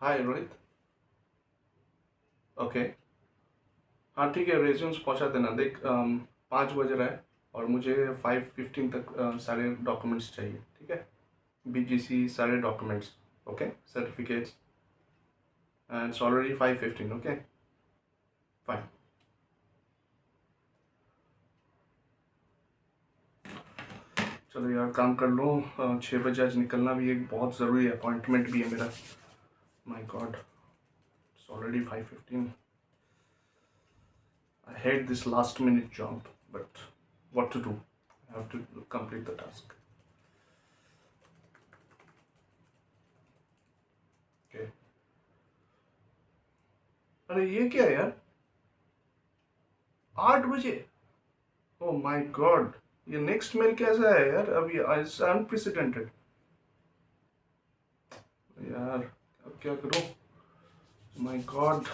हाय Rohit. Okay. हाँ ठीक है, रेज्यूम्स पहुँचा देना। देख 5 बज रहा है और मुझे 5:15 तक सारे डॉक्यूमेंट्स चाहिए, ठीक है। BGC सारे documents. Okay, certificates. And it's already 5:15। Okay fine. चलो यार, काम कर लो। 6 बजे आज निकलना भी, एक बहुत ज़रूरी अपॉइंटमेंट भी है मेरा। My God, it's already 5:15। I hate this last minute job, but what to do, I have to complete the task. Okay. अरे ये क्या है यार, 8 बजे! ओ माय गॉड, ये नेक्स्ट मेल कैसा है यार? अब ये अनप्रेसिडेंटेड। यार अब क्या करूं? My God.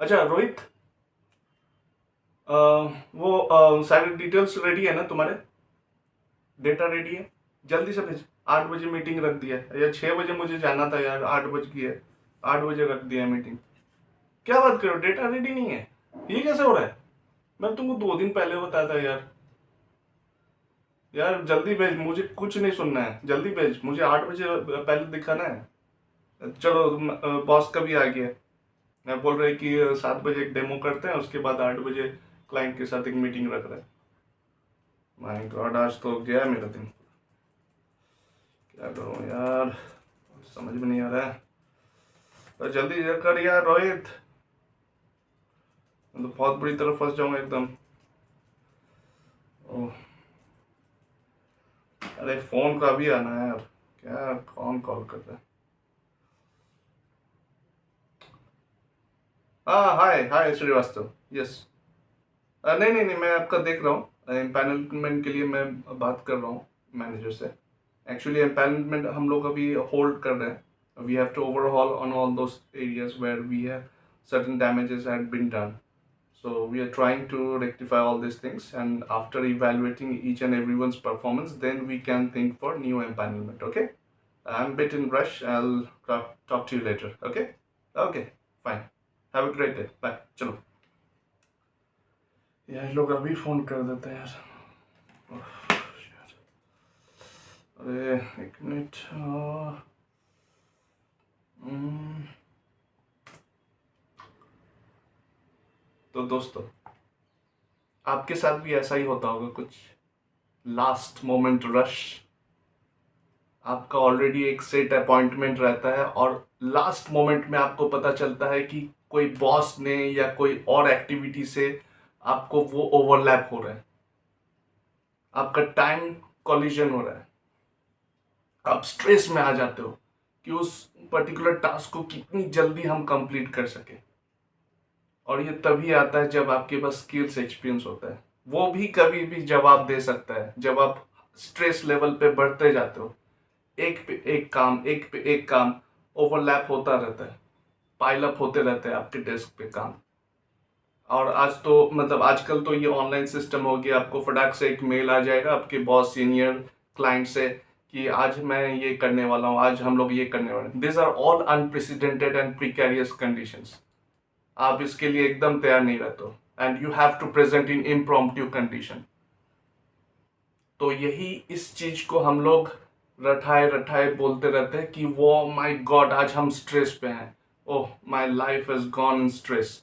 अच्छा रोहित, वो सारी डिटेल्स रेडी है ना तुम्हारे? डेटा रेडी है? जल्दी से भेज। 8 बजे मीटिंग रख दिया है, या 6 बजे मुझे जाना था यार, 8 बज गई है। 8 बजे रख दिया है मीटिंग। क्या बात करो, डेटा रेडी नहीं है? ये कैसे हो रहा है? मैं तुमको 2 दिन पहले बताया था यार। यार जल्दी भेज, मुझे कुछ नहीं सुनना है, जल्दी भेज, मुझे 8 बजे पहले दिखाना है। चलो, बॉस का भी आ गया। मैं बोल रहे कि 7 बजे एक डेमो करते हैं, उसके बाद 8 बजे क्लाइंट के साथ एक मीटिंग रख रहे हैं। माय गॉड, आज तो गया मेरा दिन। क्या करूं यार, समझ में नहीं आ रहा है। पर जल्दी कर यार रोहित, मैं तो बहुत बुरी तरह फंस जाऊंगा एकदम। ओह, अरे फोन का भी आना है यार। क्या, कौन कॉल कर रहा है? हाँ, हाय हाय श्रीवास्तव, यस। नहीं नहीं नहीं, मैं आपका देख रहा हूँ। एम्पैनलमेंट के लिए मैं बात कर रहा हूँ मैनेजर से। एक्चुअली एम्पैनलमेंट हम लोग अभी होल्ड कर रहे हैं। We have to overhaul on all those areas where we have certain damages had been done. So we are trying to rectify all these things, and after evaluating each and everyone's performance, then we can think for new empanelment. Okay? I'm a bit in rush. I'll talk to you later. Okay? Okay, fine. Have a great day. Bye. चलो यार, लोग अभी phone कर देते हैं यार। अरे एक मिनट। हम्म, तो दोस्तों, आपके साथ भी ऐसा ही होता होगा कुछ, लास्ट मोमेंट रश। आपका ऑलरेडी एक सेट अपॉइंटमेंट रहता है और लास्ट मोमेंट में आपको पता चलता है कि कोई बॉस ने या कोई और एक्टिविटी से आपको वो ओवरलैप हो रहा है, आपका टाइम कॉलिजन हो रहा है। आप स्ट्रेस में आ जाते हो कि उस पर्टिकुलर टास्क को कितनी जल्दी हम कंप्लीट कर सके। और ये तभी आता है जब आपके पास स्किल्स एक्सपीरियंस होता है। वो भी कभी भी जवाब दे सकता है जब आप स्ट्रेस लेवल पे बढ़ते जाते हो। एक पे एक काम, एक पे एक काम ओवरलैप होता रहता है, पाइल अप होते रहते हैं आपके डेस्क पे काम। और आज तो मतलब आजकल तो ये ऑनलाइन सिस्टम हो गया, आपको फटाक से एक मेल आ जाएगा आपके बॉस, सीनियर क्लाइंट से कि आज मैं ये करने वाला हूँ, आज हम लोग ये करने वाले हैं। This are all unprecedented and precarious conditions. आप इसके लिए एकदम तैयार नहीं रहते हो, and you have to present in impromptu condition. तो यही इस चीज को हम लोग रटाए रटाए बोलते रहते हैं कि वो माय गॉड आज हम स्ट्रेस पे हैं। Oh, my life is gone in stress.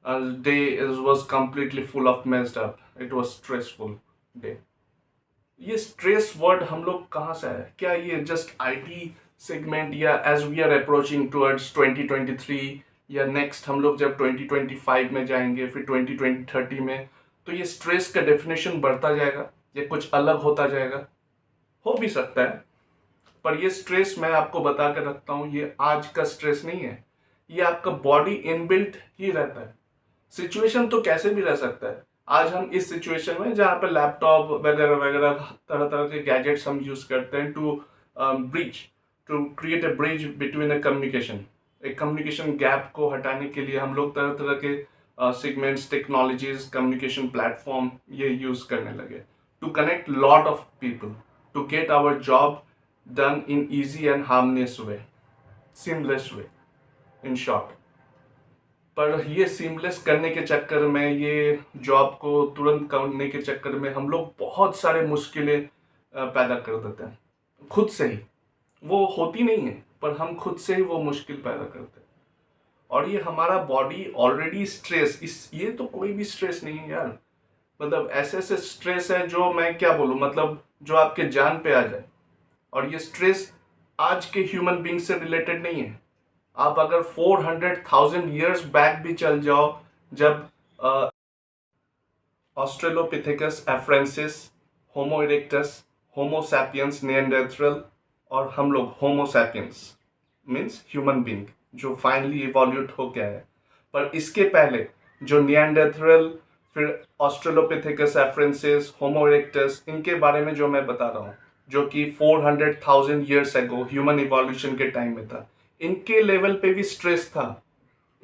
Day is was completely full of messed up, it was stressful day. ये स्ट्रेस वर्ड हम लोग कहाँ से आया? क्या ये जस्ट आईटी सेगमेंट, या as we are approaching towards 2023, या नेक्स्ट हम लोग जब 2025 में जाएंगे, फिर 2030 में, तो ये स्ट्रेस का डेफिनेशन बढ़ता जाएगा या कुछ अलग होता जाएगा? हो भी सकता है। पर ये स्ट्रेस मैं आपको बता कर रखता हूँ, ये आज का स्ट्रेस नहीं है। ये आपका बॉडी इनबिल्ट ही रहता है। सिचुएशन तो कैसे भी रह सकता है। आज हम इस सिचुएशन में जहाँ पर लैपटॉप वगैरह वगैरह तरह तरह के गैजेट्स हम यूज करते हैं to bridge, to create a bridge between a communication. एक कम्युनिकेशन गैप को हटाने के लिए हम लोग तरह तरह के सेगमेंट्स, टेक्नोलॉजीज, कम्युनिकेशन प्लेटफॉर्म ये यूज करने लगे to connect lot of people, to get our job done in easy and harmonious way, seamless way, in short. पर ये सीमलेस करने के चक्कर में, ये जॉब को तुरंत करने के चक्कर में हम लोग बहुत सारे मुश्किलें पैदा कर देते हैं खुद से ही। वो होती नहीं है पर हम खुद से ही वो मुश्किल पैदा करते हैं। और ये हमारा बॉडी ऑलरेडी स्ट्रेस, इस ये तो कोई भी स्ट्रेस नहीं है यार, मतलब ऐसे ऐसे स्ट्रेस है जो मैं क्या बोलूं, मतलब जो आपके जान पे आ जाए। और ये स्ट्रेस आज के ह्यूमन बींग से रिलेटेड नहीं है। आप अगर 400,000 ईयर्स बैक भी चल जाओ, जब ऑस्ट्रेलोपिथेकस एफ्रेंसिस, होमो इरेक्टस, होमो सैपियंस निएंडरथल और हम लोग Homo sapiens means human being जो फाइनली इवॉल्यूट हो गया है। पर इसके पहले जो निएंडरथल, फिर ऑस्ट्रेलोपिथेकस एफ्रेंसिस, होमो इरेक्टस, इनके बारे में जो मैं बता रहा हूँ, जो कि 400,000 ईयर्स एगो ह्यूमन इवोल्यूशन के टाइम में था, इनके लेवल पे भी स्ट्रेस था।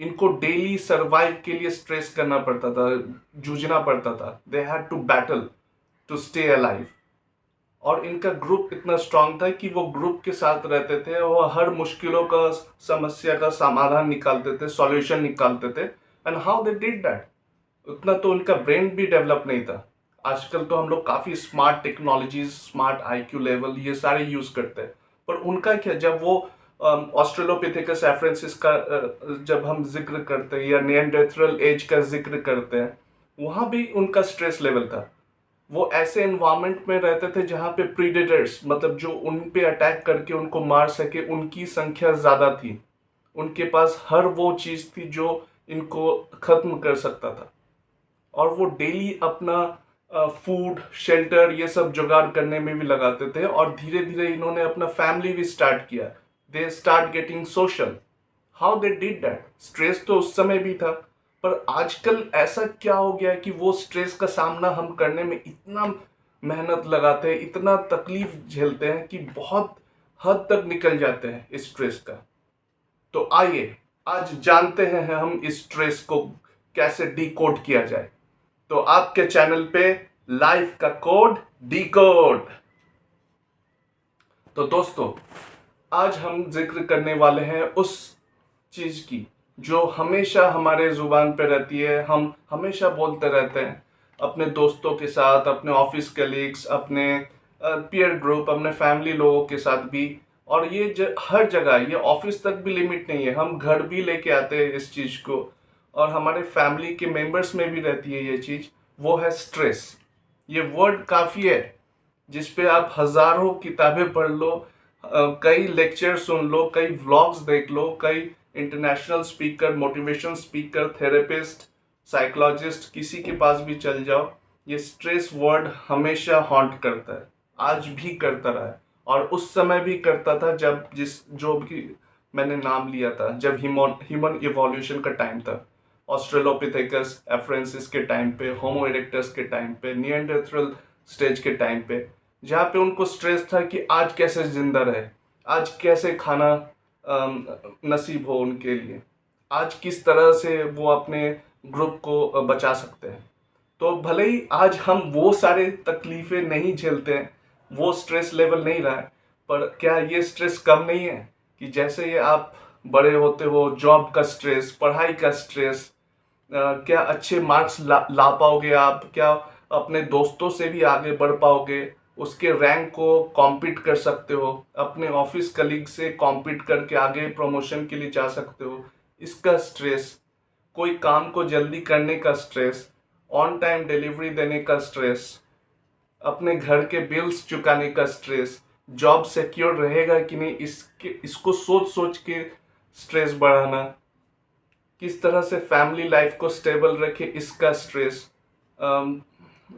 इनको डेली सरवाइव के लिए स्ट्रेस करना पड़ता था, जूझना पड़ता था। They had to battle to stay alive. और इनका ग्रुप इतना स्ट्रांग था कि वो ग्रुप के साथ रहते थे और हर मुश्किलों का, समस्या का समाधान निकालते थे, सॉल्यूशन निकालते थे। And how they did that? उतना तो उनका ब्रेन भी डेवलप नहीं था। आजकल तो हम लोग काफ़ी smart technologies, smart IQ level, ये सारे यूज़ करते हैं। पर उनका क्या, जब वो ऑस्ट्रेलोपिथेकस एफ्रेंसिस का जब हम जिक्र करते हैं या निएंडरथल एज का जिक्र करते हैं, वहाँ भी उनका स्ट्रेस लेवल था। वो ऐसे एनवायरनमेंट में रहते थे जहाँ पे प्रीडेटर्स, मतलब जो उन पे अटैक करके उनको मार सके, उनकी संख्या ज़्यादा थी। उनके पास हर वो चीज़ थी जो इनको ख़त्म कर सकता था। और वो डेली अपना फूड, शेल्टर, ये सब जुगाड़ करने में भी लगाते थे। और धीरे धीरे इन्होंने अपना फैमिली भी स्टार्ट किया। They start getting social. How they did that? Stress तो उस समय भी था, पर आजकल ऐसा क्या हो गया है कि वो स्ट्रेस का सामना हम करने में इतना मेहनत लगाते हैं, इतना तकलीफ झेलते हैं कि बहुत हद तक निकल जाते हैं इस स्ट्रेस का। तो आइए आज जानते हैं हम इस स्ट्रेस को कैसे डिकोड किया जाए। तो आपके चैनल पे लाइफ का कोड डिकोड। तो दोस्तों, आज हम जिक्र करने वाले हैं उस चीज की जो हमेशा हमारे जुबान पे रहती है, हम हमेशा बोलते रहते हैं अपने दोस्तों के साथ, अपने ऑफिस कलीग्स, अपने पीयर ग्रुप, अपने फैमिली लोगों के साथ भी। और ये हर जगह, ये ऑफिस तक भी लिमिट नहीं है, हम घर भी लेके आते हैं इस चीज को। और हमारे फैमिली के मेंबर्स में भी रहती है ये चीज, वो है स्ट्रेस। ये वर्ड काफी है जिस पे आप हजारों किताबें पढ़ लो, कई लेक्चर सुन लो, कई व्लॉग्स देख लो, कई international speaker, motivation speaker, therapist, psychologist, किसी के पास भी चल जाओ, ये स्ट्रेस वर्ड हमेशा हॉन्ट करता है, आज भी करता रहा है। और उस समय भी करता था जब जो भी मैंने नाम लिया था, जब ह्यूमन इवोल्यूशन का टाइम था। ऑस्ट्रेलोपिथेकस एफ्रेंसिस के टाइम पे, होमो इरेक्टस के टाइम पे, निएंडरथल स्टेज के टाइम पे, जहाँ पे उनको स्ट्रेस था कि आज कैसे जिंदा रहे, आज कैसे खाना नसीब हो उनके लिए, आज किस तरह से वो अपने ग्रुप को बचा सकते हैं। तो भले ही आज हम वो सारे तकलीफें नहीं झेलते हैं, वो स्ट्रेस लेवल नहीं रहा है, पर क्या ये स्ट्रेस कम नहीं है कि जैसे ये आप बड़े होते हो, जॉब का स्ट्रेस, पढ़ाई का स्ट्रेस, क्या अच्छे मार्क्स ला पाओगे आप, क्या अपने दोस्तों से भी आगे बढ़ पाओगे, उसके रैंक को कॉम्पीट कर सकते हो, अपने ऑफिस कलीग से कॉम्पीट करके आगे प्रमोशन के लिए जा सकते हो, इसका स्ट्रेस, कोई काम को जल्दी करने का स्ट्रेस, ऑन टाइम डिलीवरी देने का स्ट्रेस, अपने घर के बिल्स चुकाने का स्ट्रेस, जॉब सिक्योर रहेगा कि नहीं इसको सोच सोच के स्ट्रेस बढ़ाना, किस तरह से फैमिली लाइफ को स्टेबल रखे इसका स्ट्रेस,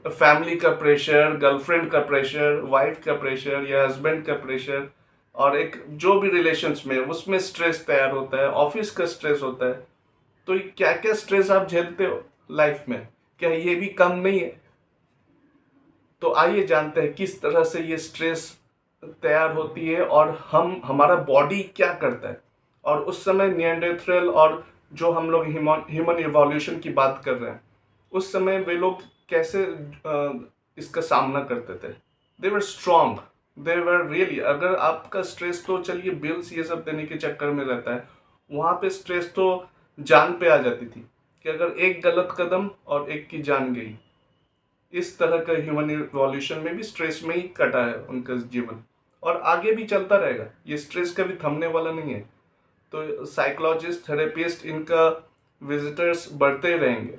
फैमिली का प्रेशर, गर्लफ्रेंड का प्रेशर, वाइफ का प्रेशर या हस्बैंड का प्रेशर, और एक जो भी रिलेशंस में उसमें स्ट्रेस तैयार होता है, ऑफिस का स्ट्रेस होता है। तो क्या क्या स्ट्रेस आप झेलते हो लाइफ में, क्या ये भी कम नहीं है? तो आइए जानते हैं किस तरह से ये स्ट्रेस तैयार होती है और हमारा बॉडी क्या करता है। और उस समय निएंडरथल और जो हम लोग ह्यूमन इवोल्यूशन की बात कर रहे हैं, उस समय वे लोग कैसे इसका सामना करते थे। दे वर स्ट्रांग, दे वर रियली, अगर आपका स्ट्रेस तो चलिए बिल्स ये सब देने के चक्कर में रहता है, वहां पे स्ट्रेस तो जान पे आ जाती थी कि अगर एक गलत कदम और एक की जान गई। इस तरह का ह्यूमन इवोल्यूशन में भी स्ट्रेस में ही कटा है उनका जीवन, और आगे भी चलता रहेगा। ये स्ट्रेस कभी थमने वाला नहीं है। तो साइकोलॉजिस्ट, थेरेपिस्ट, इनका विजिटर्स बढ़ते रहेंगे।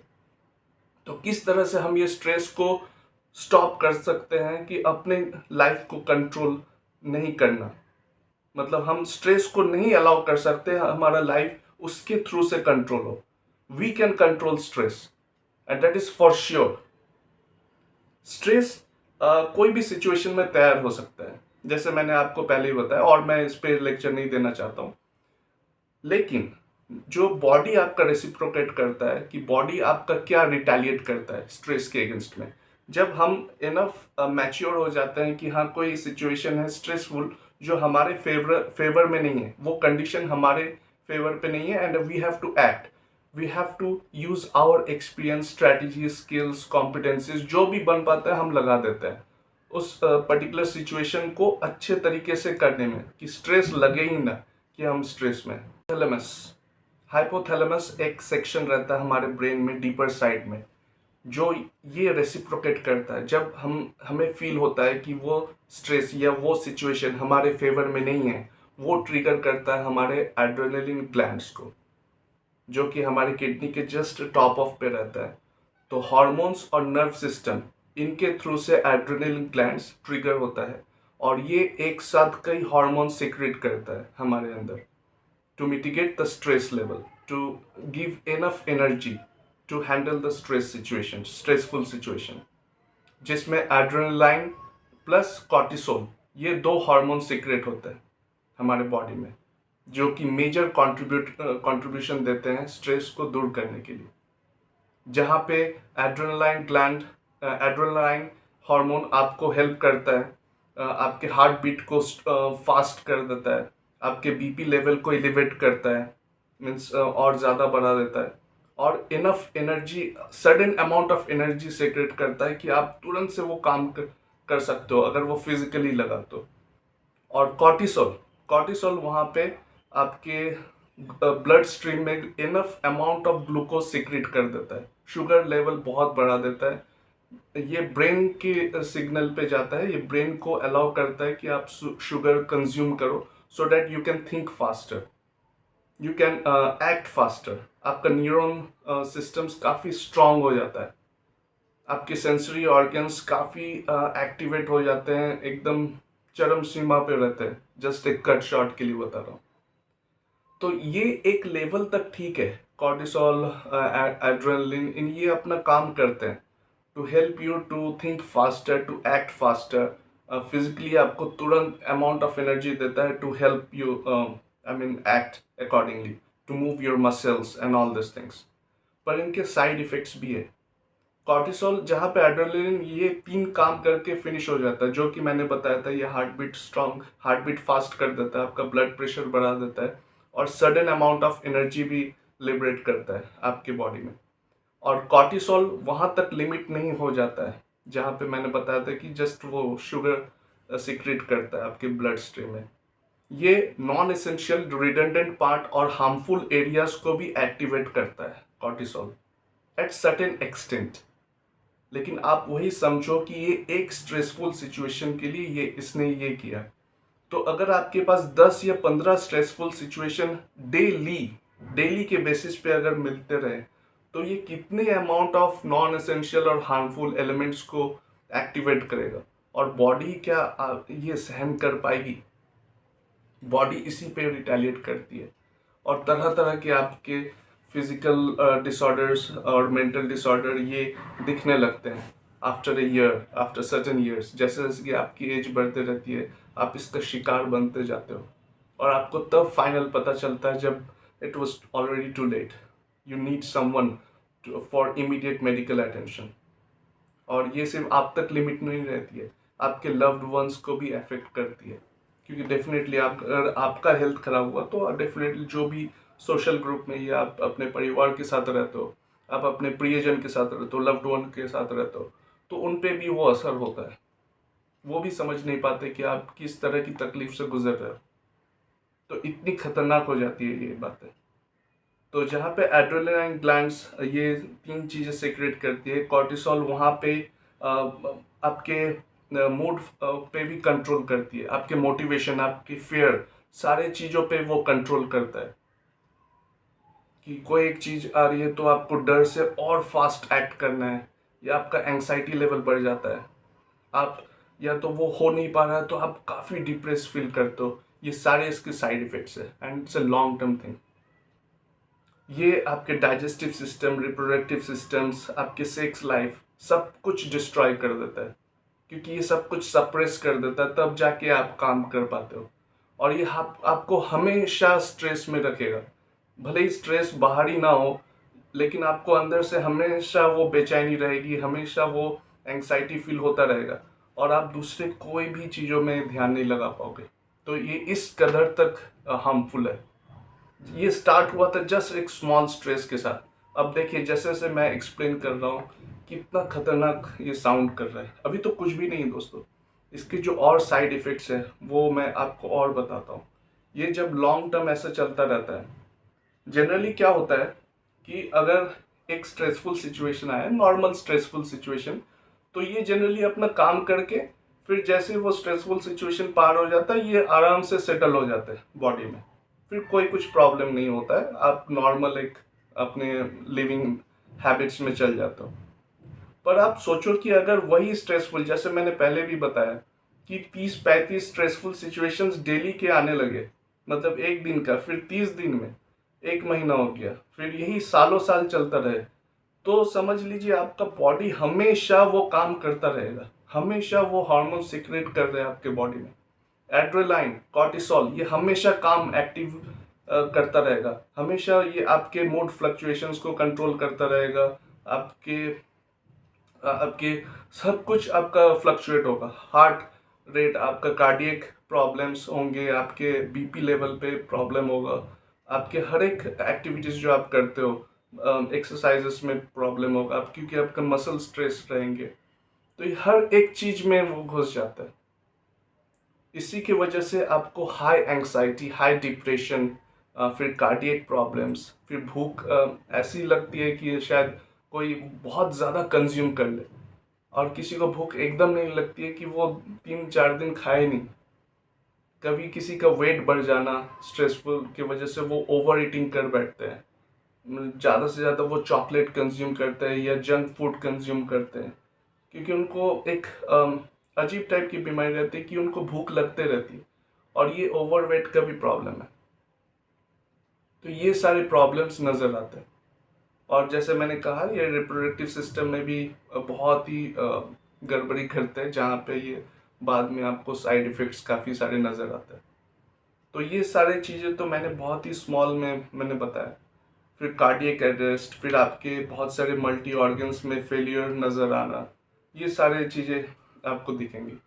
तो किस तरह से हम ये स्ट्रेस को स्टॉप कर सकते हैं कि अपने लाइफ को कंट्रोल नहीं करना, मतलब हम स्ट्रेस को नहीं अलाउ कर सकते हमारा लाइफ उसके थ्रू से कंट्रोल हो। We can control stress, and that is for sure. Stress कोई भी सिचुएशन में तैयार हो सकता है, जैसे मैंने आपको पहले ही बताया, और मैं इस पे लेक्चर नहीं देना चाहता हूँ। लेकिन जो बॉडी आपका रेसिप्रोकेट करता है कि बॉडी आपका क्या रिटेलिएट करता है स्ट्रेस के अगेंस्ट में, जब हम इनफ मैच्योर हो जाते हैं कि हाँ कोई सिचुएशन है स्ट्रेसफुल जो हमारे फेवर में नहीं है, वो कंडीशन हमारे फेवर पे नहीं है, and we have to act, we have to use our experience, strategy, skills, competencies, जो भी बन पाता है हम लगा देते हैं उस पर्टिकुलर सिचुएशन को अच्छे तरीके से करने में, कि स्ट्रेस लगे ही ना कि हम स्ट्रेस में। थैलेमस, हाइपोथैलेमस एक सेक्शन रहता है हमारे ब्रेन में डीपर साइड में, जो ये रेसिप्रोकेट करता है जब हमें फील होता है कि वो स्ट्रेस या वो सिचुएशन हमारे फेवर में नहीं है। वो ट्रिगर करता है हमारे एड्रेनलिन ग्लैंड्स को, जो कि हमारे किडनी के जस्ट टॉप ऑफ पे रहता है। तो हार्मोन्स और नर्व सिस्टम, इनके थ्रू से एड्रेनलिन ग्लैंड्स ट्रिगर होता है, और ये एक साथ कई हार्मोन सीक्रेट करता है हमारे अंदर to mitigate the stress level, to give enough energy to handle the stressful situation, जिसमें एड्रेनलाइन प्लस कॉर्टिसोल, ये दो हार्मोन सीक्रेट होते हैं हमारे बॉडी में, जो कि मेजर कंट्रीब्यूशन देते हैं स्ट्रेस को दूर करने के लिए। जहाँ पे एड्रेनलाइन हार्मोन आपको हेल्प करता है, आपके हार्ट बीट को फास्ट कर देता है, आपके बीपी लेवल को एलिवेट करता है, मीन्स और ज़्यादा बढ़ा देता है, और enough energy, sudden amount of energy secrete करता है कि आप तुरंत से वो काम कर सकते हो अगर वो फिजिकली लगा तो। और कॉर्टिसोल, कॉर्टिसोल वहाँ पे आपके ब्लड स्ट्रीम में enough amount of glucose secret कर देता है, शुगर लेवल बहुत बढ़ा देता है। ये ब्रेन के सिग्नल पे जाता है, ये ब्रेन को अलाउ करता है कि आप शुगर कंज्यूम करो, so that you can think faster, you can act faster. आपका न्यूरॉन सिस्टम्स काफ़ी स्ट्रांग हो जाता है, आपके सेंसरी ऑर्गन्स काफ़ी एक्टिवेट हो जाते हैं, एकदम चरम सीमा पे रहते हैं। जस्ट एक कट शॉट के लिए बता रहा हूँ। तो ये एक लेवल तक ठीक है, कॉर्टिसोल, एड्रेनलिन, इन ये अपना काम करते हैं to help you to think faster, to act faster. Physically आपको तुरंत अमाउंट ऑफ एनर्जी देता है to help you, I mean act accordingly, to move your muscles and all this things. पर इनके साइड इफेक्ट्स भी है। कॉर्टिसोल, जहाँ पे एड्रेनलिन ये तीन काम करके फिनिश हो जाता है, जो कि मैंने बताया था, ये हार्ट बीट फास्ट कर देता है, आपका ब्लड प्रेशर बढ़ा देता है, और सडन अमाउंट ऑफ एनर्जी भी लिबरेट करता है आपके बॉडी में। और कॉर्टिसोल वहाँ तक लिमिट नहीं हो जाता है जहाँ पे मैंने बताया था कि जस्ट वो शुगर सीक्रेट करता है आपके ब्लड स्ट्रीम में। ये नॉन एसेंशियल, रिडंडेंट पार्ट और हार्मफुल एरियाज को भी एक्टिवेट करता है कॉर्टिसोल एट सर्टेन एक्सटेंट। लेकिन आप वही समझो कि ये एक स्ट्रेसफुल सिचुएशन के लिए इसने ये किया। तो अगर आपके पास 10 या 15 स्ट्रेसफुल सिचुएशन डेली डेली के बेसिस पे अगर मिलते रहे, तो ये कितने अमाउंट ऑफ नॉन एसेंशियल और हार्मफुल एलिमेंट्स को एक्टिवेट करेगा, और बॉडी क्या ये सहन कर पाएगी? बॉडी इसी पे रिटेलिएट करती है, और तरह तरह के आपके फिजिकल डिसऑर्डर्स और मेंटल डिसऑर्डर ये दिखने लगते हैं after a year, after certain years. जैसे जैसे कि आपकी एज बढ़ते रहती है, आप इसका शिकार बनते जाते हो, और आपको तब फाइनल पता चलता है जब it was already too late. You need someone for immediate medical attention. और ये सिर्फ आप तक लिमिट नहीं रहती है, आपके लव्ड वंस को भी अफेक्ट करती है। क्योंकि डेफिनेटली अगर आपका हेल्थ खराब हुआ, तो डेफिनेटली जो भी सोशल ग्रुप में, या आप अपने परिवार के साथ रहते हो, आप अपने प्रियजन के साथ रहते हो, लव्ड वन के साथ रहते हो, तो उन पे भी वो असर होता है। वो भी समझ नहीं पाते कि आप किस तरह की तकलीफ से गुजर रहे हो। तो इतनी खतरनाक हो जाती है ये बातें। तो जहाँ पे एड्रेनलाइन ग्लैंड्स ये तीन चीजें सीक्रेट करती है, कॉर्टिसोल वहाँ पे आपके मूड पे भी कंट्रोल करती है, आपके मोटिवेशन, आपकी फियर, सारे चीजों पे वो कंट्रोल करता है। कि कोई एक चीज आ रही है तो आपको डर से और फास्ट एक्ट करना है, या आपका एंग्जाइटी लेवल बढ़ जाता है, आप या तो वो हो नहीं पा रहा है तो आप काफी डिप्रेस फील करते हो। ये सारे इसके साइड इफेक्ट्स है and it's a long term thing. ये आपके डाइजेस्टिव सिस्टम, रिप्रोडक्टिव सिस्टम्स, आपके सेक्स लाइफ, सब कुछ डिस्ट्रॉय कर देता है, क्योंकि ये सब कुछ सप्रेस कर देता है, तब जाके आप काम कर पाते हो। और ये आपको हमेशा स्ट्रेस में रखेगा। भले ही स्ट्रेस बाहर ही ना हो, लेकिन आपको अंदर से हमेशा वो बेचैनी रहेगी, हमेशा वो एंग्जाइटी फील होता रहेगा, और आप दूसरे कोई भी चीज़ों में ध्यान नहीं लगा पाओगे। तो ये इस कदर तक हार्मफुल है। ये स्टार्ट हुआ था जस्ट एक स्मॉल स्ट्रेस के साथ। अब देखिए जैसे जैसे मैं एक्सप्लेन कर रहा हूँ कितना खतरनाक ये साउंड कर रहा है। अभी तो कुछ भी नहीं दोस्तों, इसके जो और साइड इफेक्ट्स हैं वो मैं आपको और बताता हूँ। ये जब लॉन्ग टर्म ऐसा चलता रहता है, जनरली क्या होता है कि अगर एक स्ट्रेसफुल सिचुएशन आया, नॉर्मल स्ट्रेसफुल सिचुएशन, तो ये जनरली अपना काम करके फिर जैसे वो स्ट्रेसफुल सिचुएशन पार हो जाता है, ये आराम से सेटल हो जाता है बॉडी में। फिर कोई कुछ प्रॉब्लम नहीं होता है, आप नॉर्मल एक अपने लिविंग हैबिट्स में चल जाते हो। पर आप सोचो कि अगर वही स्ट्रेसफुल, जैसे मैंने पहले भी बताया कि 30-35 स्ट्रेसफुल सिचुएशंस डेली के आने लगे, मतलब एक दिन का, फिर 30 दिन में 1 महीना हो गया, फिर यही सालों साल चलता रहे, तो समझ लीजिए आपका बॉडी हमेशा वो काम करता रहेगा, हमेशा वो हार्मोन सिक्रेट कर रहे हैं आपके बॉडी में। एड्रेनालाइन, कॉर्टिसोल, ये हमेशा काम एक्टिव करता रहेगा, हमेशा ये आपके मूड फ्लक्चुएशंस को कंट्रोल करता रहेगा, आपके आपके सब कुछ आपका फ्लक्चुएट होगा, हार्ट रेट, आपका कार्डियक प्रॉब्लम्स होंगे, आपके बीपी लेवल पे प्रॉब्लम होगा, आपके हर एक एक्टिविटीज जो आप करते हो, एक्सरसाइजेस में प्रॉब्लम होगा, आप क्योंकि आपका मसल स्ट्रेस रहेंगे, तो ये हर एक चीज में वो घुस जाता है। इसी की वजह से आपको हाई एंग्जाइटी, हाई डिप्रेशन, फिर कार्डियक प्रॉब्लम्स, फिर भूख ऐसी लगती है कि शायद कोई बहुत ज़्यादा कंज्यूम कर ले, और किसी को भूख एकदम नहीं लगती है कि वो 3-4 दिन खाए नहीं। कभी किसी का वेट बढ़ जाना स्ट्रेसफुल की वजह से, वो ओवर ईटिंग कर बैठते हैं, ज़्यादा से ज़्यादा वो चॉकलेट कंज्यूम करते हैं या जंक फूड कंज्यूम करते हैं, क्योंकि उनको एक अजीब टाइप की बीमारी रहती है कि उनको भूख लगते रहती है, और ये ओवरवेट का भी प्रॉब्लम है। तो ये सारे प्रॉब्लम्स नज़र आते हैं। और जैसे मैंने कहा, ये रिप्रोडक्टिव सिस्टम में भी बहुत ही गड़बड़ी करते हैं, जहाँ पे ये बाद में आपको साइड इफ़ेक्ट्स काफ़ी सारे नज़र आते हैं। तो ये सारे चीज़ें तो मैंने बहुत ही स्मॉल में मैंने बताया। फिर कार्डियक अरेस्ट, फिर आपके बहुत सारे मल्टी ऑर्गन्स में फेलियर नज़र आना, ये सारे चीज़ें आपको दिखेंगी।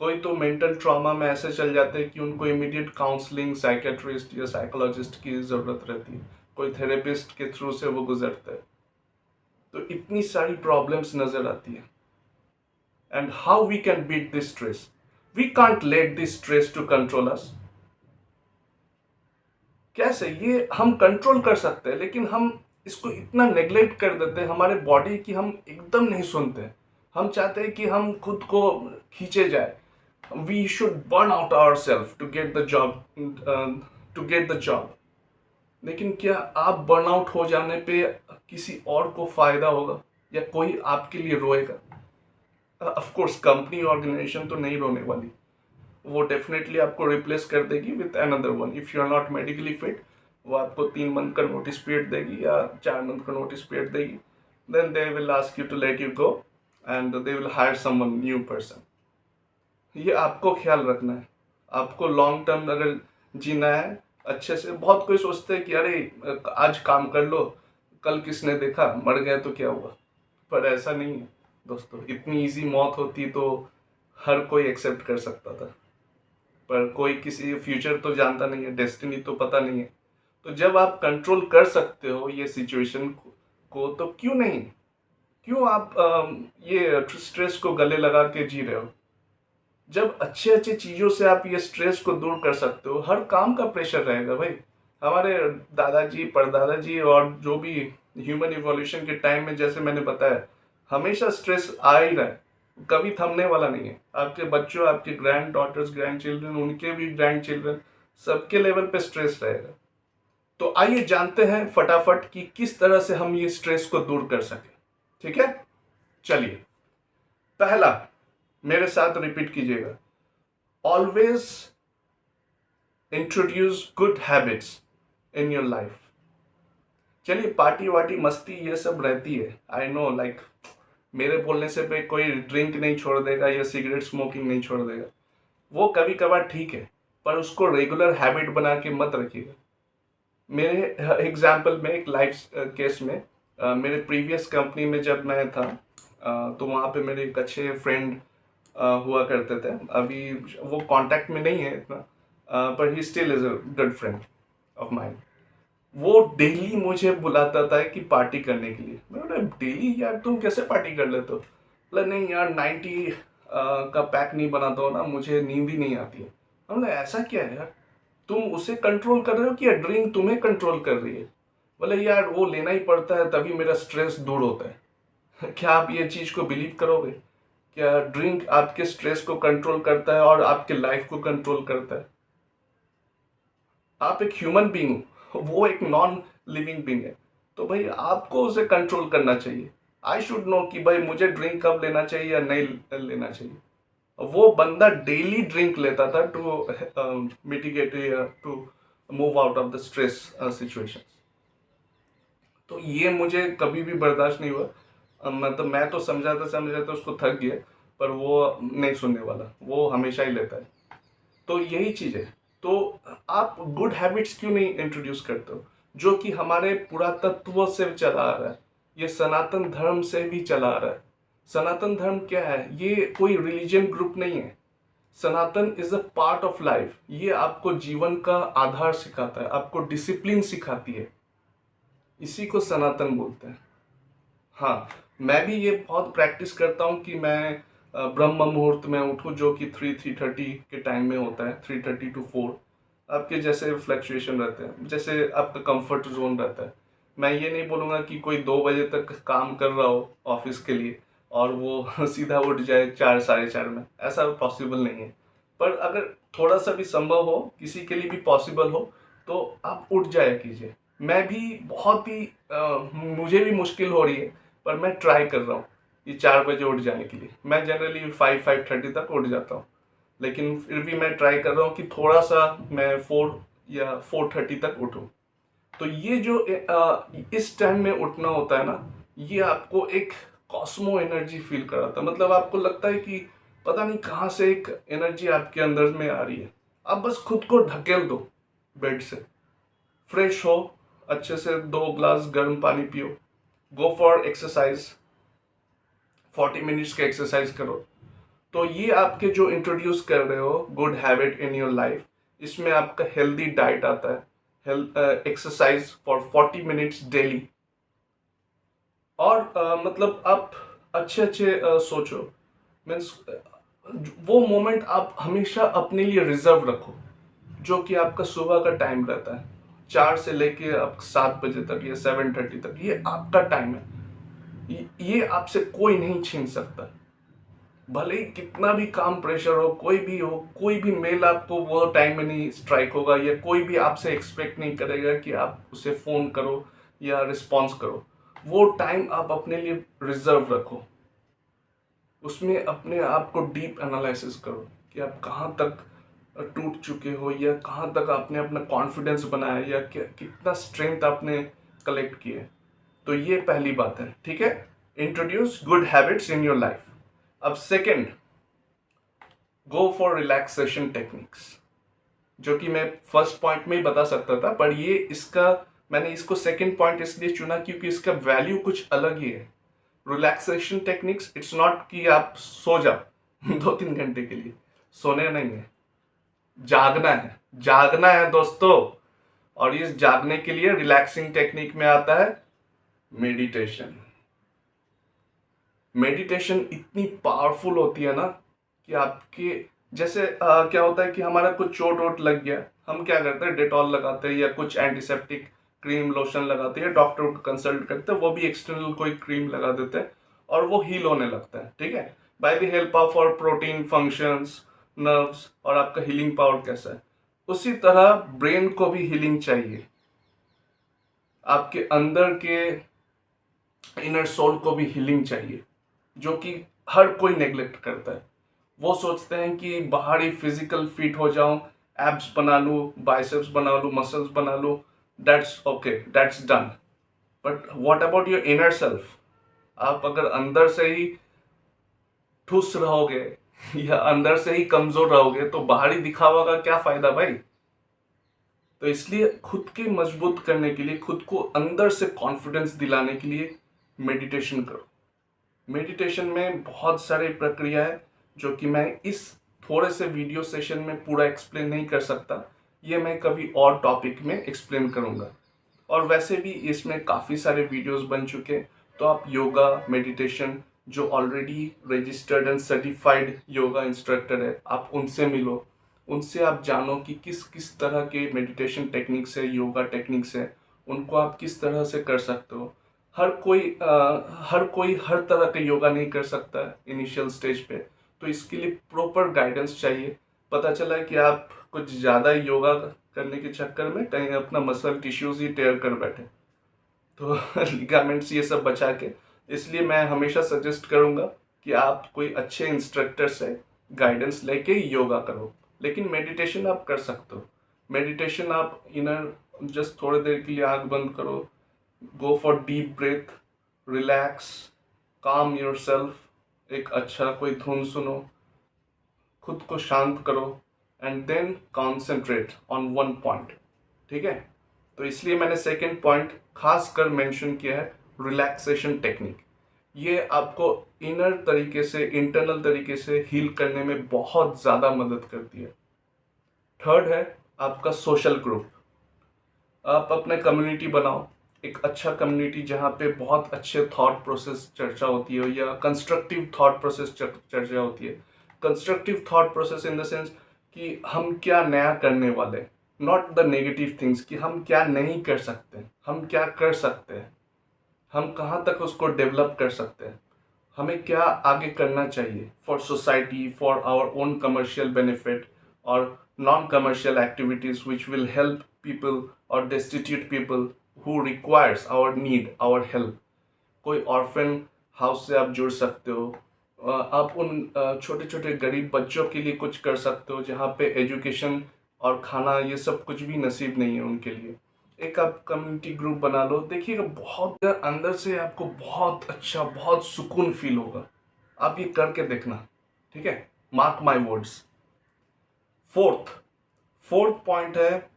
कोई तो मेंटल ट्रॉमा में ऐसे चल जाते हैं कि उनको इमीडिएट काउंसलिंग, साइकेट्रिस्ट या साइकोलॉजिस्ट की ज़रूरत रहती है, कोई थेरेपिस्ट के थ्रू से वो गुजरता है। तो इतनी सारी प्रॉब्लम्स नज़र आती है। And how we can beat this stress? We can't let this stress to control us. कैसे? ये हम कंट्रोल कर सकते हैं, लेकिन हम इसको इतना नेग्लेक्ट कर देते हैं, हमारे बॉडी की हम एकदम नहीं सुनते हैं। हम चाहते हैं कि हम खुद को खींचे जाए, we should burn out our self to get the job, to get the job. लेकिन क्या आप बर्न आउट हो जाने पे किसी और को फायदा होगा, या कोई आपके लिए रोएगा? ऑफ कोर्स कंपनी ऑर्गेनाइजेशन तो नहीं रोने वाली, वो डेफिनेटली आपको रिप्लेस कर देगी with another one. If you are not medically fit, वो आपको 3 मंथ का नोटिस पीरियड देगी या 4 मंथ का नोटिस पीरियड देगी। Then they will ask you to late you go, and they will hire someone new person. ये आपको ख्याल रखना है। आपको लॉन्ग टर्म अगर जीना है अच्छे से, बहुत कोई सोचते हैं कि अरे आज काम कर लो, कल किसने देखा, मर गया तो क्या हुआ। पर ऐसा नहीं है दोस्तों, इतनी इजी मौत होती तो हर कोई एक्सेप्ट कर सकता था, पर कोई किसी फ्यूचर तो जानता नहीं है, डेस्टिनी तो पता नहीं है। तो जब आप कंट्रोल कर सकते हो ये सिचुएशन को, तो क्यों नहीं, क्यों आप ये स्ट्रेस को गले लगा के जी रहे हो? जब अच्छे अच्छे चीजों से आप ये स्ट्रेस को दूर कर सकते हो, हर काम का प्रेशर रहेगा भाई। हमारे दादाजी परदादाजी और जो भी ह्यूमन इवोल्यूशन के टाइम में, जैसे मैंने बताया, हमेशा स्ट्रेस आ ही रहा है, कभी थमने वाला नहीं है। आपके बच्चों, आपके ग्रैंड डॉटर्स, ग्रैंड चिल्ड्रन, उनके भी ग्रैंड चिल्ड्रन, सबके लेवल पे स्ट्रेस रहेगा। तो आइए जानते हैं फटाफट कि किस तरह से हम ये स्ट्रेस को दूर कर सके। ठीक है, चलिए। पहला, मेरे साथ रिपीट कीजिएगा, always introduce good habits in your life. चलिए, पार्टी वार्टी मस्ती ये सब रहती है, आई नो, लाइक मेरे बोलने से पे कोई ड्रिंक नहीं छोड़ देगा या सिगरेट स्मोकिंग नहीं छोड़ देगा, वो कभी कभार ठीक है, पर उसको रेगुलर हैबिट बना के मत रखिएगा। मेरे एग्जाम्पल में, एक लाइफ केस में, मेरे प्रीवियस कंपनी में जब मैं था, तो वहाँ पे मेरे एक अच्छे फ्रेंड हुआ करते थे। अभी वो कांटेक्ट में नहीं है इतना, पर he still is a good friend of mind. वो डेली मुझे बुलाता था कि पार्टी करने के लिए। मैं बोला, डेली यार तुम कैसे पार्टी कर लेते हो? बोला, नहीं यार, 90 का पैक नहीं बनाता हो ना, मुझे नींद ही नहीं आती है। हमने, ऐसा क्या है यार, तुम उसे कंट्रोल कर रहे हो कि ड्रिंक तुम्हें कंट्रोल कर रही है? बोले, यार वो लेना ही पड़ता है, तभी मेरा स्ट्रेस दूर होता है। क्या आप ये चीज को बिलीव करोगे? क्या ड्रिंक आपके स्ट्रेस को कंट्रोल करता है और आपके लाइफ को कंट्रोल करता है? आप एक ह्यूमन बीइंग हो, वो एक नॉन लिविंग बीइंग है, तो भाई आपको उसे कंट्रोल करना चाहिए। आई शुड नो कि भाई मुझे ड्रिंक कब लेना चाहिए या नहीं लेना चाहिए। वो बंदा डेली ड्रिंक लेता था to mitigate, to move out of the stress situation. तो ये मुझे कभी भी बर्दाश्त नहीं हुआ। मतलब मैं तो समझाते समझाते उसको थक गया, पर वो नहीं सुनने वाला, वो हमेशा ही लेता है। तो यही चीज है। तो आप गुड हैबिट्स क्यों नहीं इंट्रोड्यूस करते हो, जो कि हमारे पुरातत्व से चला आ रहा है, ये सनातन धर्म से भी चला आ रहा है। सनातन धर्म क्या है? ये कोई रिलीजन ग्रुप नहीं है। Sanatan is a part of life. ये आपको जीवन का आधार सिखाता है, आपको डिसिप्लिन सिखाती है, इसी को सनातन बोलते हैं। हाँ, मैं भी ये बहुत प्रैक्टिस करता हूँ कि मैं ब्रह्म मुहूर्त में उठूँ, जो कि 3:30 के टाइम में होता है, 3:30 to 4। आपके जैसे फ्लक्चुएशन रहते हैं, जैसे आपका कंफर्ट जोन रहता है। मैं ये नहीं बोलूँगा कि कोई 2 बजे तक काम कर रहा हो ऑफिस के लिए और वो सीधा उठ जाए 4 साढ़े 4 में, ऐसा पॉसिबल नहीं है। पर अगर थोड़ा सा भी संभव हो, किसी के लिए भी पॉसिबल हो, तो आप उठ जाया कीजिए। मैं भी बहुत ही मुझे भी मुश्किल हो रही है, पर मैं ट्राई कर रहा हूँ ये 4 बजे उठ जाने के लिए। मैं जनरली 5-5:30 तक उठ जाता हूँ, लेकिन फिर भी मैं ट्राई कर रहा हूँ कि थोड़ा सा मैं 4 या 4:30 तक उठूँ। तो ये जो इस टाइम में उठना होता है ना, ये आपको एक कॉस्मो एनर्जी फील कराता है। मतलब आपको लगता है कि पता नहीं कहाँ से एक एनर्जी आपके अंदर में आ रही है। आप बस खुद को ढकेल दो बेड से, फ्रेश हो, अच्छे से 2 ग्लास गर्म पानी पियो, गो फॉर एक्सरसाइज, 40 मिनट्स का एक्सरसाइज करो। तो ये आपके जो इंट्रोड्यूस कर रहे हो good habit in your life, इसमें आपका हेल्दी डाइट आता है, health exercise for 40 minutes daily. और मतलब आप अच्छे अच्छे सोचो, मीन्स वो मोमेंट आप हमेशा अपने लिए रिजर्व रखो, जो कि आपका सुबह का टाइम रहता है, 4 से लेके आप 7 बजे तक या 7:30 तक, ये आपका टाइम है। ये आपसे कोई नहीं छीन सकता। भले ही कितना भी काम प्रेशर हो, कोई भी हो, कोई भी मेल आपको वो टाइम में नहीं स्ट्राइक होगा, या कोई भी आपसे एक्सपेक्ट नहीं करेगा कि आप उसे फोन करो या रिस्पॉन्स करो। वो टाइम आप अपने लिए रिजर्व रखो, उसमें अपने आप को डीप एनालिसिस करो कि आप कहाँ तक टूट चुके हो, या कहाँ तक आपने अपना कॉन्फिडेंस बनाया, या कितना स्ट्रेंथ आपने कलेक्ट किए। तो ये पहली बात है, ठीक है। Introduce good habits in your life. अब second, go for relaxation techniques, जो कि मैं फर्स्ट पॉइंट में ही बता सकता था, पर ये इसका मैंने इसको सेकंड पॉइंट इसलिए चुना क्योंकि इसका वैल्यू कुछ अलग ही है। रिलैक्सेशन टेक्निक्स, इट्स नॉट कि आप सो जाओ 2-3 घंटे के लिए, सोने नहीं है, जागना है। जागना है दोस्तों। और इस जागने के लिए रिलैक्सिंग टेक्निक में आता है मेडिटेशन। मेडिटेशन इतनी पावरफुल होती है ना कि आपके जैसे क्या होता है कि हमारा कुछ चोट वोट लग गया, हम क्या करते हैं, डेटॉल लगाते हैं या कुछ एंटीसेप्टिक क्रीम लोशन लगाते हैं, डॉक्टर को कंसल्ट करते हैं, वो भी एक्सटर्नल कोई क्रीम लगा देते हैं और वो हील होने लगता है, ठीक है, बाय द हेल्प ऑफ और प्रोटीन फंक्शंस, नर्व्स और आपका हीलिंग पावर कैसा है। उसी तरह ब्रेन को भी हीलिंग चाहिए, आपके अंदर के इनर सोल को भी हीलिंग चाहिए, जो कि हर कोई नेग्लेक्ट करता है। वो सोचते हैं कि बाहरी फिजिकल फिट हो जाऊं, एब्स बना लूं, बाइसेप्स बना लूं, मसल्स बना लूं, that's okay, that's done, but what about your inner self? आप अगर अंदर से ही ठुस रहोगे या अंदर से ही कमजोर रहोगे तो बाहरी दिखावा का क्या फायदा भाई? तो इसलिए खुद के मजबूत करने के लिए, खुद को अंदर से कॉन्फिडेंस दिलाने के लिए मेडिटेशन करो। मेडिटेशन में बहुत सारी प्रक्रिया है जो कि मैं इस थोड़े से वीडियो सेशन में पूरा एक्सप्लेन नहीं कर सकता, ये मैं कभी और टॉपिक में एक्सप्लेन करूंगा। और वैसे भी इसमें काफ़ी सारे वीडियोस बन चुके हैं, तो आप योगा मेडिटेशन जो already registered and certified yoga instructor है, आप उनसे मिलो, उनसे आप जानो कि किस किस तरह के मेडिटेशन टेक्निक्स है, योगा टेक्निक्स है, उनको आप किस तरह से कर सकते हो। हर कोई हर तरह का योगा नहीं कर सकता है इनिशियल स्टेज पे, तो इसके लिए प्रॉपर गाइडेंस चाहिए। पता चला कि आप कुछ ज़्यादा योगा करने के चक्कर में कहीं अपना मसल टिश्यूज ही टेयर कर बैठे, तो लिगामेंट्स ये सब बचा के, इसलिए मैं हमेशा सजेस्ट करूंगा कि आप कोई अच्छे इंस्ट्रक्टर से गाइडेंस लेके योगा करो। लेकिन मेडिटेशन आप कर सकते हो। मेडिटेशन आप इनर जस्ट थोड़ी देर के लिए आंख बंद करो, go for deep breath, relax, calm your self, एक अच्छा कोई धुन सुनो, खुद को शांत करो and then concentrate on one point, ठीक है। तो इसलिए मैंने सेकेंड पॉइंट खास कर मेंशन किया है, रिलैक्सेशन टेक्निक। ये आपको इनर तरीके से, इंटरनल तरीके से हील करने में बहुत ज़्यादा मदद करती है। थर्ड है आपका सोशल ग्रुप। आप अपने कम्युनिटी बनाओ, एक अच्छा कम्युनिटी जहाँ पे बहुत अच्छे थॉट प्रोसेस चर्चा होती है या कंस्ट्रक्टिव थॉट प्रोसेस चर्चा होती है। Constructive thought process in the sense कि हम क्या नया करने वाले, नॉट द नेगेटिव थिंग्स कि हम क्या नहीं कर सकते, हम क्या कर सकते हैं, हम कहाँ तक उसको डेवलप कर सकते हैं, हमें क्या आगे करना चाहिए for society, for our own commercial benefit और non commercial activities which will help people और destitute people who requires our need, our help। कोई ऑर्फन हाउस से आप जुड़ सकते हो, आप उन छोटे छोटे गरीब बच्चों के लिए कुछ कर सकते हो जहाँ पे एजुकेशन और खाना ये सब कुछ भी नसीब नहीं है उनके लिए। एक आप कम्युनिटी ग्रुप बना लो, देखिएगा बहुत अंदर से आपको बहुत अच्छा, बहुत सुकून फील होगा। आप ये करके देखना, ठीक है, mark my words. Fourth fourth point है,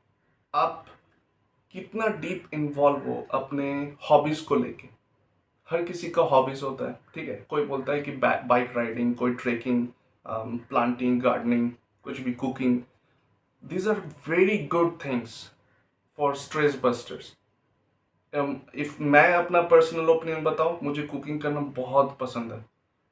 आप कितना डीप इन्वॉल्व हो अपने हॉबीज को लेके। हर किसी का हॉबीज होता है, ठीक है, कोई बोलता है कि बाइक राइडिंग, कोई ट्रेकिंग, प्लांटिंग, गार्डनिंग, कुछ भी, cooking. These are very good things for stress busters. If मैं अपना पर्सनल ओपिनियन बताऊं, मुझे कुकिंग करना बहुत पसंद है।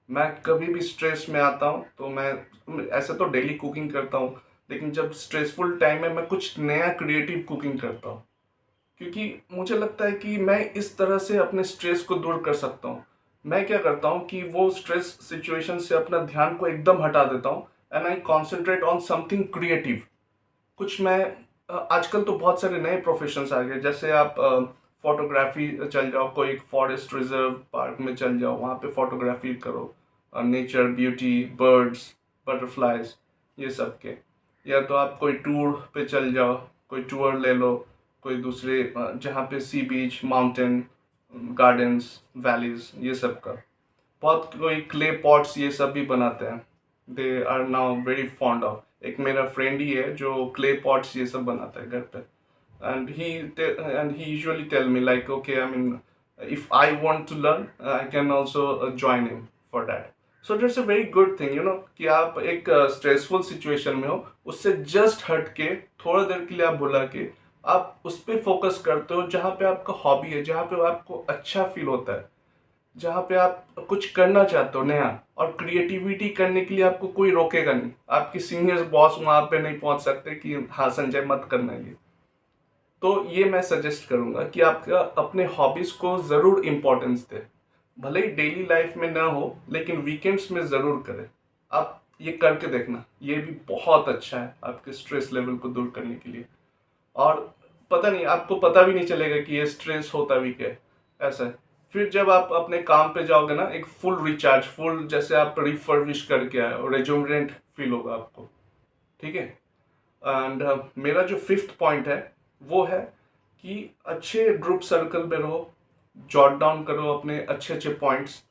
मैं कभी भी स्ट्रेस में आता हूं तो मैं ऐसे तो डेली कुकिंग करता हूं, लेकिन जब स्ट्रेसफुल टाइम में मैं कुछ नया क्रिएटिव कुकिंग करता हूं, क्योंकि मुझे लगता है कि मैं इस तरह से अपने स्ट्रेस को दूर कर सकता हूँ। मैं क्या करता हूँ कि वो स्ट्रेस सिचुएशन से अपना ध्यान को एकदम हटा देता हूँ and I concentrate on something creative. कुछ मैं आजकल तो बहुत सारे नए प्रोफेशंस आ गए, जैसे आप फोटोग्राफी चल जाओ, कोई एक फॉरेस्ट रिजर्व पार्क में चल जाओ, वहाँ पे फोटोग्राफी करो, नेचर, ब्यूटी, बर्ड्स, बटरफ्लाइज, ये सब के। या तो आप कोई टूर पे चल जाओ, कोई टूर ले लो, कोई दूसरे जहाँ पे सी बीच, माउंटेन, गार्डन्स, वैलीज, ये सब का। बहुत कोई क्ले पॉट्स ये सब भी बनाते हैं, they are now very fond of. एक मेरा फ्रेंड ही है जो क्ले पॉट्स ये सब बनाता है घर पे, and he usually tell me like, okay, I mean, if I want to learn, I can also join him for that। so that's a very good thing, कि आप एक स्ट्रेसफुल सिचुएशन में हो, उससे जस्ट हट के थोड़ा देर के लिए आप बुला के आप उस पर फोकस करते हो जहाँ पे आपका हॉबी है, जहाँ पे आपको अच्छा फील होता है, जहाँ पे आप कुछ करना चाहते हो नया, और क्रिएटिविटी करने के लिए आपको कोई रोकेगा नहीं। आपके सीनियर्स बॉस वहाँ पे नहीं पहुँच सकते कि हाँ संजय मत करना ये। तो ये मैं सजेस्ट करूंगा कि आपका अपने हॉबीज को जरूर इम्पोर्टेंस दे, भले ही डेली लाइफ में ना हो लेकिन वीकेंड्स में जरूर करें। आप ये करके देखना, ये भी बहुत अच्छा है आपके स्ट्रेस लेवल को दूर करने के लिए। और पता नहीं, आपको पता भी नहीं चलेगा कि ये स्ट्रेस होता भी क्या है। ऐसा है। फिर जब आप अपने काम पे जाओगे ना, एक फुल रिचार्ज, फुल जैसे आप रिफर्बिश करके आए और रेजुमिनेंट फील होगा आपको। ठीक है। एंड मेरा जो फिफ्थ पॉइंट है वो है कि अच्छे ग्रुप सर्कल में रहो, जॉट डाउन करो अपने अच्छे अच्छे पॉइंट्स,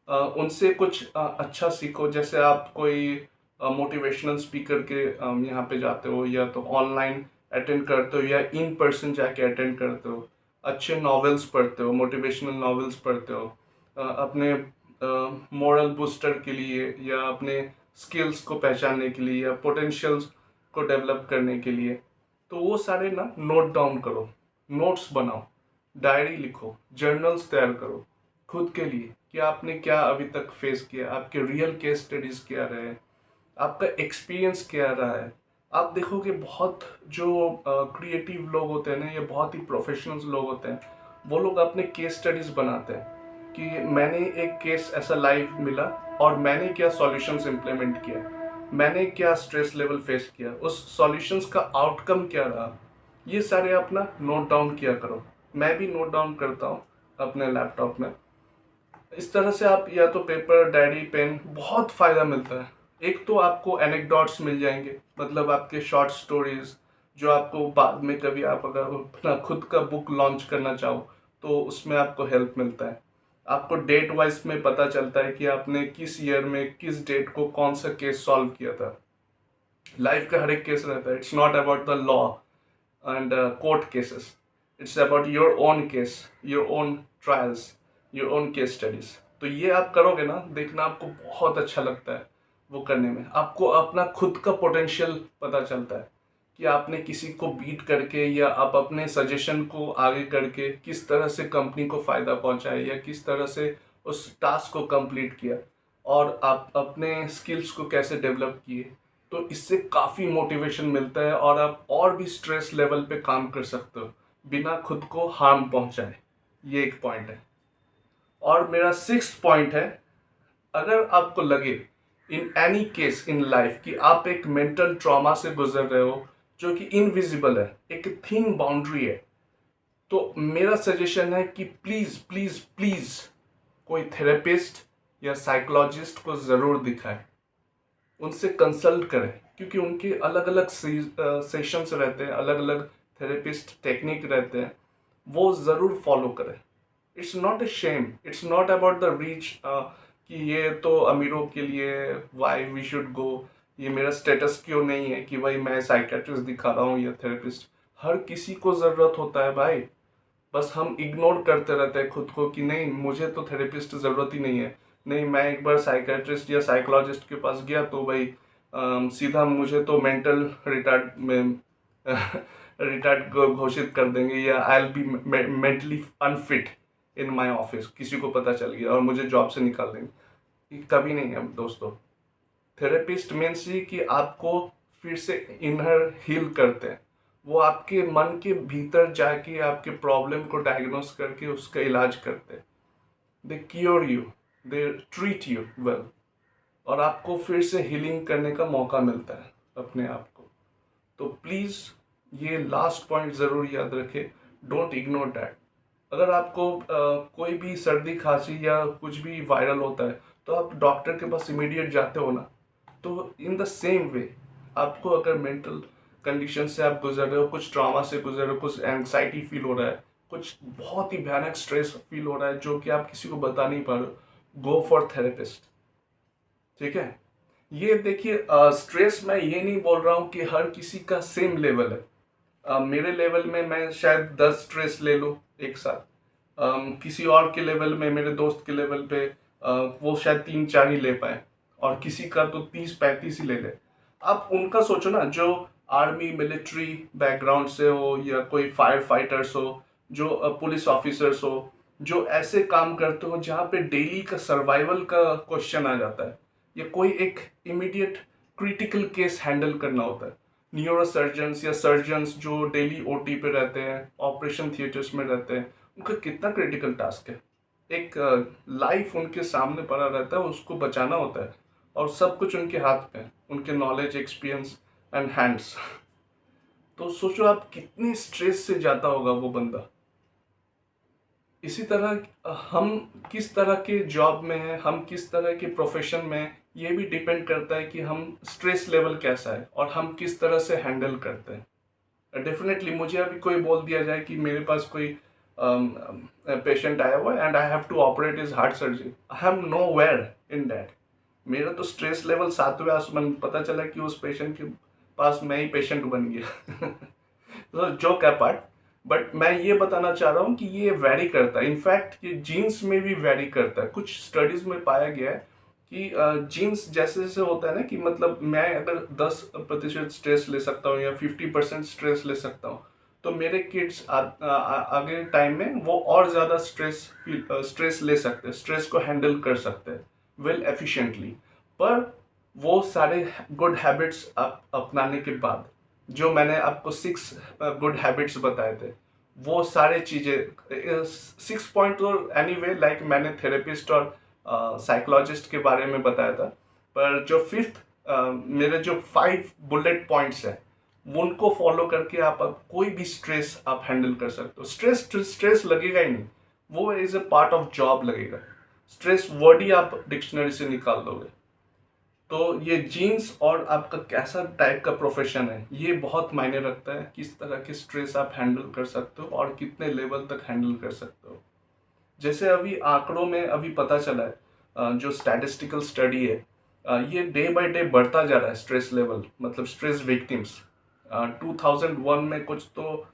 उनसे कुछ अच्छा सीखो। जैसे आप कोई मोटिवेशनल स्पीकर के यहाँ पे जाते हो, या तो ऑनलाइन अटेंड करते हो या इन पर्सन जाके अटेंड करते हो, अच्छे नॉवेल्स पढ़ते हो, मोटिवेशनल नॉवेल्स पढ़ते हो, अपने मोरल बूस्टर के लिए, या अपने स्किल्स को पहचानने के लिए, या पोटेंशियल्स को डेवलप करने के लिए। तो वो सारे ना नोट डाउन करो, नोट्स बनाओ, डायरी लिखो, जर्नल्स तैयार करो खुद के लिए कि आपने क्या अभी तक फेस किया, आपके रियल केस स्टडीज क्या रहे, आपका एक्सपीरियंस क्या रहा है। आप देखोगे बहुत जो क्रिएटिव लोग होते हैं ना, या बहुत ही प्रोफेशनल्स लोग होते हैं, वो लोग अपने केस स्टडीज बनाते हैं कि मैंने एक केस ऐसा लाइव मिला और मैंने क्या सॉल्यूशंस इम्प्लीमेंट किया, मैंने क्या स्ट्रेस लेवल फेस किया, उस सॉल्यूशंस का आउटकम क्या रहा। ये सारे अपना नोट डाउन किया करो। मैं भी नोट डाउन करता हूँ अपने लैपटॉप में। इस तरह से आप या तो पेपर, डायरी, पेन, बहुत फायदा मिलता है। एक तो आपको एनेक्डोट्स मिल जाएंगे, मतलब आपके शॉर्ट स्टोरीज, जो आपको बाद में कभी आप अगर अपना खुद का बुक लॉन्च करना चाहो तो उसमें आपको हेल्प मिलता है। आपको डेट वाइज में पता चलता है कि आपने किस ईयर में किस डेट को कौन सा केस सॉल्व किया था। लाइफ का हर एक केस रहता है, it's not about the law and court cases. It's about your own case, your own trials, your own case studies. तो ये आप करोगे ना, देखना आपको बहुत अच्छा लगता है वो करने में। आपको अपना खुद का पोटेंशियल पता चलता है कि आपने किसी को बीट करके, या आप अपने सजेशन को आगे करके किस तरह से कंपनी को फायदा पहुंचाए, या किस तरह से उस टास्क को कंप्लीट किया, और आप अपने स्किल्स को कैसे डेवलप किए। तो इससे काफ़ी मोटिवेशन मिलता है और आप और भी स्ट्रेस लेवल पे काम कर सकते हो बिना खुद को हार्म पहुंचाए। ये एक पॉइंट है। और मेरा सिक्स पॉइंट है, अगर आपको लगे in any case in life कि आप एक मेंटल ट्रॉमा से गुजर रहे हो जो कि इनविजिबल है, एक थिन बाउंड्री है, तो मेरा सजेशन है कि प्लीज प्लीज प्लीज कोई थेरेपिस्ट या साइकोलॉजिस्ट को ज़रूर दिखाएं, उनसे कंसल्ट करें, क्योंकि उनके अलग अलग सेशंस रहते हैं, अलग अलग थेरेपिस्ट टेक्निक रहते हैं, वो ज़रूर फॉलो करें। It's not a shame, it's not about the reach कि ये तो अमीरों के लिए, वाई वी शुड गो, ये मेरा स्टेटस क्यों नहीं है कि भाई मैं साइकेट्रिस्ट दिखा रहा हूँ या थेरेपिस्ट। हर किसी को ज़रूरत होता है भाई, बस हम इग्नोर करते रहते हैं खुद को कि नहीं मुझे तो थेरेपिस्ट ज़रूरत ही नहीं है। नहीं, मैं एक बार साइकेट्रिस्ट या साइकोलॉजिस्ट के पास गया तो भाई सीधा मुझे तो मेंटल रिटार्ड में रिटार्ड घोषित कर देंगे, या I will be mentally unfit in my office, किसी को पता चल गया और मुझे जॉब से निकाल देंगे। ये कभी नहीं है दोस्तों। थेरेपिस्ट मीन्स ही कि आपको फिर से इनर हील करते हैं। वो आपके मन के भीतर जाके आपके प्रॉब्लम को डायग्नोस करके उसका इलाज करते हैं। They cure you, they treat you well, और आपको फिर से हीलिंग करने का मौका मिलता है अपने आप को। तो प्लीज़ ये लास्ट पॉइंट ज़रूर याद रखें, डोंट इग्नोर डैट। अगर आपको कोई भी सर्दी खांसी या कुछ भी वायरल होता है तो आप डॉक्टर के पास इमीडिएट जाते हो ना। तो इन द सेम वे, आपको अगर मेंटल कंडीशन से आप गुजर रहे हो, कुछ ट्रॉमा से गुजर रहे हो, कुछ एंग्जाइटी फील हो रहा है, कुछ बहुत ही भयानक स्ट्रेस फील हो रहा है जो कि आप किसी को बता नहीं पा रहे हो, गो फॉर थेरेपिस्ट। ठीक है। ये देखिए, स्ट्रेस मैं ये नहीं बोल रहा हूँ कि हर किसी का सेम लेवल है। मेरे लेवल में मैं शायद 10 स्ट्रेस ले लूँ एक साथ, किसी और के लेवल में, मेरे दोस्त के लेवल पे वो शायद 3-4 ही ले पाए, और किसी का तो 30-35 ही ले ले। आप उनका सोचो ना, जो आर्मी मिलिट्री बैकग्राउंड से हो, या कोई फायर फाइटर्स हो, जो पुलिस ऑफिसर्स हो, जो ऐसे काम करते हो जहाँ पे डेली का सर्वाइवल का क्वेश्चन आ जाता है, या कोई एक इमीडिएट क्रिटिकल केस हैंडल करना होता है। न्यूरो सर्जन्स या सर्जन्स जो डेली ओटी पे रहते हैं, ऑपरेशन थिएटर्स में रहते हैं, उनका कितना क्रिटिकल टास्क है। एक लाइफ उनके सामने पड़ा रहता है, उसको बचाना होता है, और सब कुछ उनके हाथ में, उनके नॉलेज, एक्सपीरियंस एंड हैंड्स। तो सोचो आप कितनी स्ट्रेस से जाता होगा वो बंदा। इसी तरह हम किस तरह के जॉब में हैं, हम किस तरह के प्रोफेशन में हैं, ये भी डिपेंड करता है कि हम स्ट्रेस लेवल कैसा है और हम किस तरह से हैंडल करते हैं। डेफिनेटली मुझे अभी कोई बोल दिया जाए कि मेरे पास कोई पेशेंट आया हुआ है and I have to operate is heart surgery, I am nowhere in that. मेरा तो स्ट्रेस लेवल 7वें आसमान, पता चला कि उस पेशेंट के पास मैं ही पेशेंट बन गया। तो जोक अपार्ट, बट मैं ये बताना चाह रहा हूँ कि ये वेरी करता है। इनफैक्ट ये जीन्स में भी वेरी करता है। कुछ स्टडीज में पाया गया है कि जीन्स जैसे जैसे होता है ना, कि मतलब मैं अगर 10% स्ट्रेस ले सकता हूँ या 50% स्ट्रेस ले सकता हूँ, तो मेरे किड्स आगे टाइम में वो और ज़्यादा स्ट्रेस ले सकते हैं, स्ट्रेस को हैंडल कर सकते हैं वेल एफिशिएंटली। पर वो सारे गुड हैबिट्स आप अपनाने के बाद, जो मैंने आपको 6 गुड हैबिट्स बताए थे, वो सारे चीज़ें 6 पॉइंट तो एनीवे लाइक मैंने थेरेपिस्ट और साइकोलॉजिस्ट के बारे में बताया था, पर जो 5th मेरे जो 5 बुलेट पॉइंट्स हैं, उनको फॉलो करके आप कोई भी स्ट्रेस आप हैंडल कर सकते हो। स्ट्रेस स्ट्रेस लगेगा ही नहीं, वो is a part of job लगेगा। स्ट्रेस वर्ड ही आप डिक्शनरी से निकाल दोगे। तो ये जीन्स और आपका कैसा टाइप का प्रोफेशन है, ये बहुत मायने रखता है किस तरह के स्ट्रेस आप हैंडल कर सकते हो और कितने लेवल तक हैंडल कर सकते हो। जैसे अभी आंकड़ों में अभी पता चला है, जो स्टैटिस्टिकल स्टडी है, ये डे बाय डे बढ़ता जा रहा है स्ट्रेस लेवल, मतलब स्ट्रेस विक्टिम्स। 2001 में कुछ तो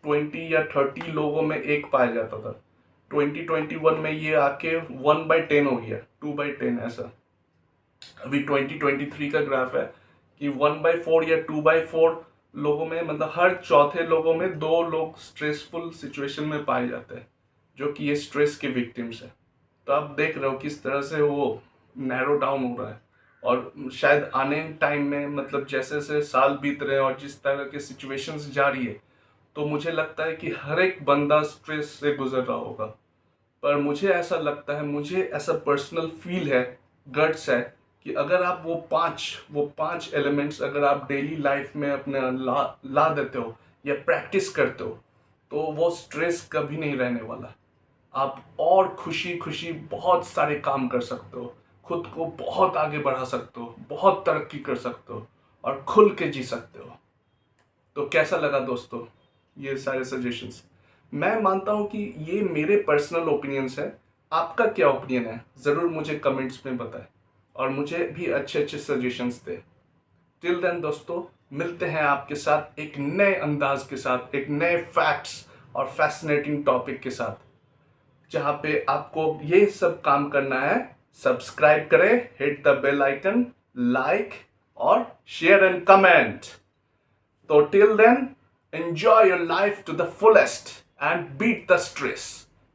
20 या 30 लोगों में एक पाया जाता था। 2021 में ये आके 1/10 हो गया, 2/10 ऐसा। अभी 2023 का ग्राफ है कि 1/4 या 2/4 लोगों में, मतलब हर चौथे लोगों में 2 लोग स्ट्रेसफुल सिचुएशन में पाए जाते हैं, जो कि ये स्ट्रेस के विक्टिम्स है। तो आप देख रहे हो किस तरह से वो नैरो डाउन हो रहा है। और शायद आने टाइम में, मतलब जैसे जैसे साल बीत रहे हैं और जिस तरह के सिचुएशंस जा रही है, तो मुझे लगता है कि हर एक बंदा स्ट्रेस से गुजर रहा होगा। पर मुझे ऐसा लगता है, मुझे ऐसा पर्सनल फील है, गट्स है, कि अगर आप वो पांच एलिमेंट्स अगर आप डेली लाइफ में अपने ला देते हो या प्रैक्टिस करते हो, तो वो स्ट्रेस कभी नहीं रहने वाला। आप और खुशी खुशी बहुत सारे काम कर सकते हो, खुद को बहुत आगे बढ़ा सकते हो, बहुत तरक्की कर सकते हो और खुल के जी सकते हो। तो कैसा लगा दोस्तों ये सारे सजेशंस? मैं मानता हूं कि ये मेरे पर्सनल ओपिनियंस है। आपका क्या ओपिनियन है, ज़रूर मुझे कमेंट्स में बताएं और मुझे भी अच्छे अच्छे सजेशंस दें। टिल देन दोस्तों, मिलते हैं आपके साथ एक नए अंदाज के साथ, एक नए फैक्ट्स और फैसिनेटिंग टॉपिक के साथ, जहां पे आपको ये सब काम करना है। सब्सक्राइब करें, hit the bell icon, like और share and comment. So till then, enjoy your life to the fullest and beat the stress.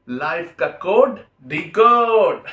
Life का code decode.